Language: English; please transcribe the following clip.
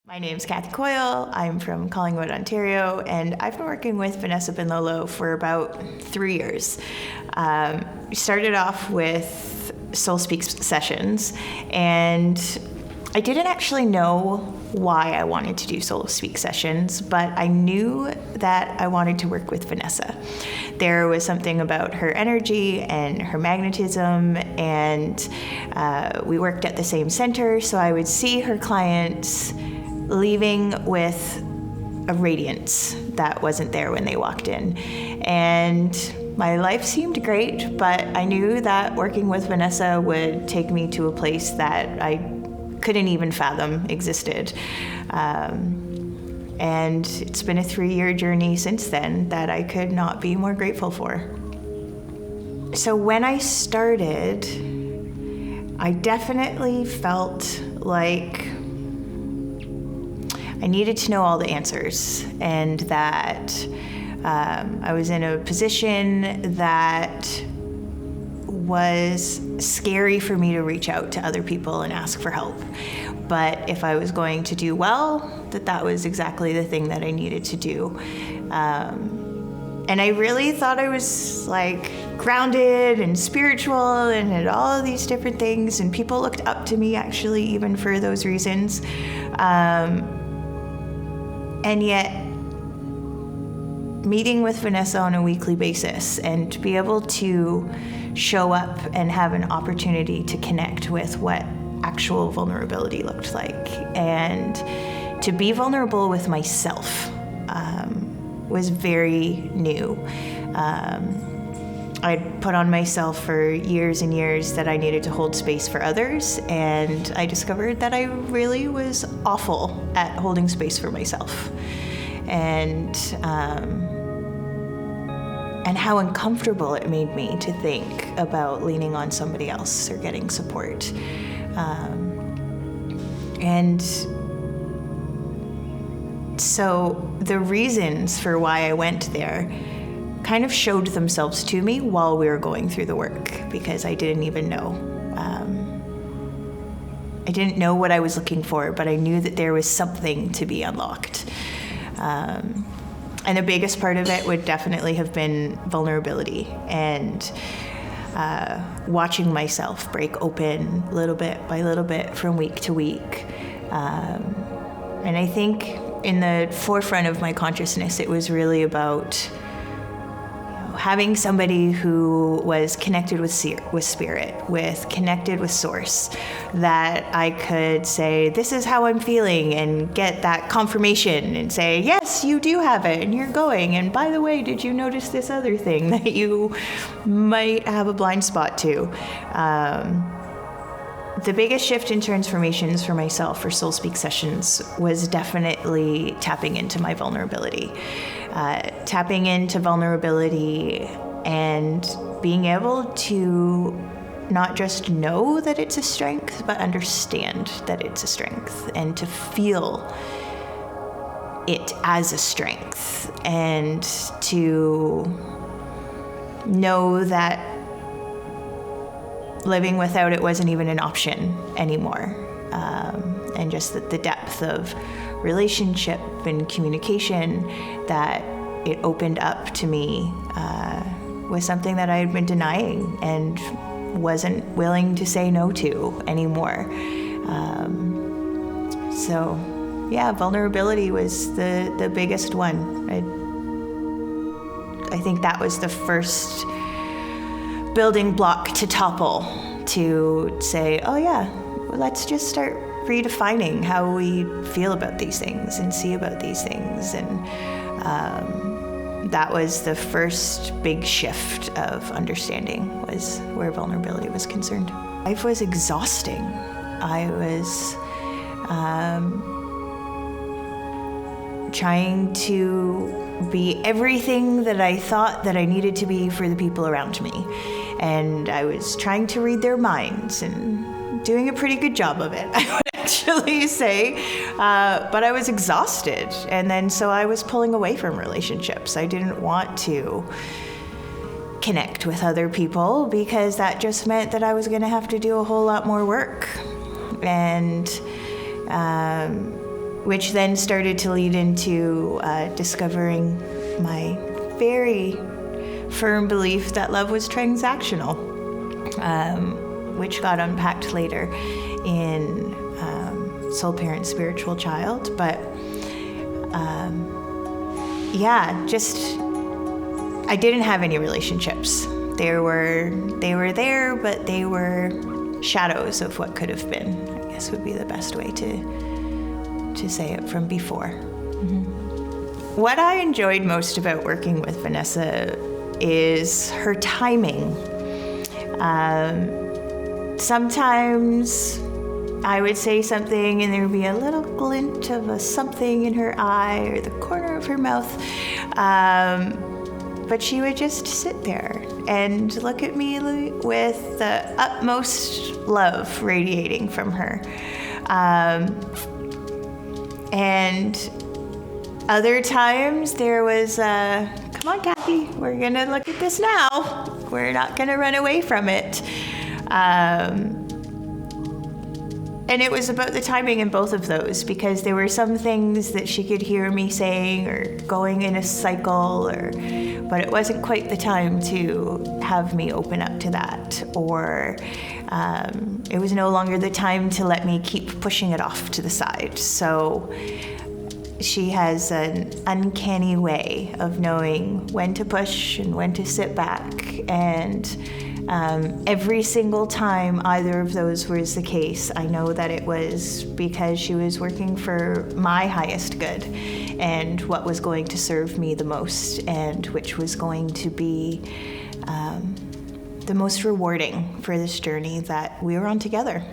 My name's Kathy Coyle. I'm from Collingwood, Ontario, and I've been working with Vanessa Binlolo for about 3 years. We started off with Soul Speaks sessions, and I didn't actually know why I wanted to do Soul Speak sessions, but I knew that I wanted to work with Vanessa. There was something about her energy and her magnetism, and we worked at the same center, so I would see her clients leaving with a radiance that wasn't there when they walked in. And my life seemed great, but I knew that working with Vanessa would take me to a place that I couldn't even fathom existed. And it's been a 3-year journey since then that I could not be more grateful for. So when I started, I definitely felt like I needed to know all the answers, and that I was in a position that was scary for me to reach out to other people and ask for help. But if I was going to do well, that was exactly the thing that I needed to do. And I really thought I was like grounded and spiritual and had all of these different things, and people looked up to me actually even for those reasons. And yet, meeting with Vanessa on a weekly basis and to be able to show up and have an opportunity to connect with what actual vulnerability looked like, and to be vulnerable with myself was very new. I'd put on myself for years and years that I needed to hold space for others, and I discovered that I really was awful at holding space for myself. And how uncomfortable it made me to think about leaning on somebody else or getting support. And so the reasons for why I went there kind of showed themselves to me while we were going through the work, because I didn't even know. I didn't know what I was looking for, but I knew that there was something to be unlocked. And the biggest part of it would definitely have been vulnerability and watching myself break open little bit by little bit from week to week. And I think in the forefront of my consciousness, it was really about having somebody who was connected with spirit, connected with source, that I could say, this is how I'm feeling, and get that confirmation and say, yes, you do have it and you're going. And by the way, did you notice this other thing that you might have a blind spot to? The biggest shift in transformations for myself for Soul Speak sessions was definitely tapping into my vulnerability. Tapping into vulnerability and being able to not just know that it's a strength, but understand that it's a strength, and to feel it as a strength, and to know that living without it wasn't even an option anymore. And just that the depth of relationship and communication that it opened up to me was something that I had been denying and wasn't willing to say no to anymore. So yeah, vulnerability was the biggest one. I think that was the first building block to topple, to say, oh yeah, let's just start redefining how we feel about these things and see about these things. And that was the first big shift of understanding, was where vulnerability was concerned. Life was exhausting. I was trying to be everything that I thought that I needed to be for the people around me. And I was trying to read their minds and doing a pretty good job of it, I would actually say. But I was exhausted. And then so I was pulling away from relationships. I didn't want to connect with other people because that just meant that I was going to have to do a whole lot more work. And which then started to lead into discovering my very firm belief that love was transactional, which got unpacked later in Soul Parent, Spiritual Child. But I didn't have any relationships. They were there, but they were shadows of what could have been, I guess would be the best way to say it from before. Mm-hmm. What I enjoyed most about working with Vanessa is her timing. Sometimes I would say something and there would be a little glint of a something in her eye or the corner of her mouth. But she would just sit there and look at me with the utmost love radiating from her. And other times there was, come on, Kathy, we're going to look at this now. We're not going to run away from it. And it was about the timing in both of those, because there were some things that she could hear me saying or going in a cycle, but it wasn't quite the time to have me open up to that, or it was no longer the time to let me keep pushing it off to the side. So she has an uncanny way of knowing when to push and when to sit back, and every single time either of those was the case, I know that it was because she was working for my highest good and what was going to serve me the most, and which was going to be the most rewarding for this journey that we were on together.